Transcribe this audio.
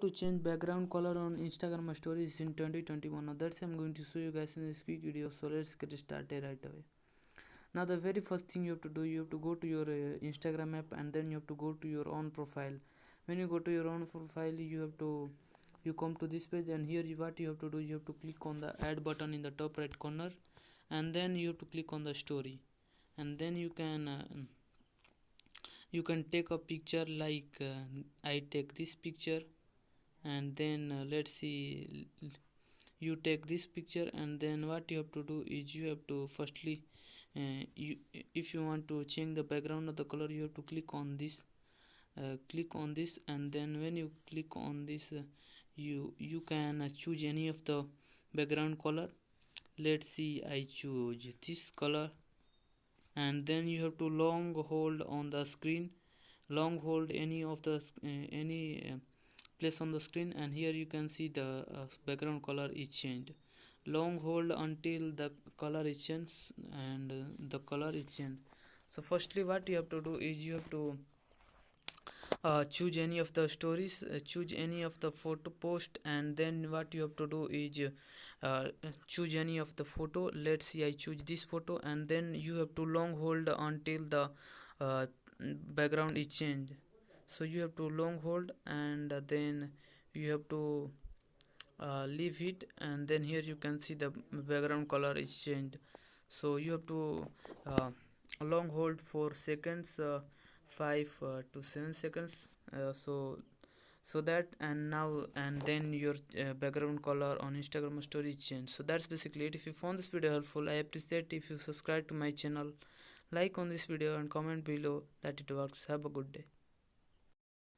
to change background color on Instagram stories in 2021. Now that's I'm going to show you guys in this quick video. So let's get started right away. Now the very first thing you have to do, you have to go to your Instagram app, and then you have to go to your own profile. When you go to your own profile, you come to this page, and here what you have to do, you have to click on the add button in the top right corner, and then you have to click on the story, and then you can take a picture like I take this picture, and then let's see, you take this picture, and then what you have to do is you have to firstly if you want to change the background of the color, you have to click on this, and then when you click on this, you can choose any of the background color. Let's see, I choose this color, and then you have to long hold on the screen, long hold any of the place on the screen, and here you can see the background color is changed. Long hold until the color is changed, and the color is changed. So firstly what you have to do is you have to choose any of the stories, choose any of the photo post, and then what you have to do is choose any of the photo. Let's see, I choose this photo, and then you have to long hold until the uh, background is changed. So you have to long hold, and then you have to leave it, and then here you can see the background color is changed. So you have to long hold for seconds, 5 to 7 seconds, so that, and now, and then your background color on Instagram story change. So that's basically it. If you found this video helpful, I appreciate if you subscribe to my channel, like on this video, and comment below that it works. Have a good day.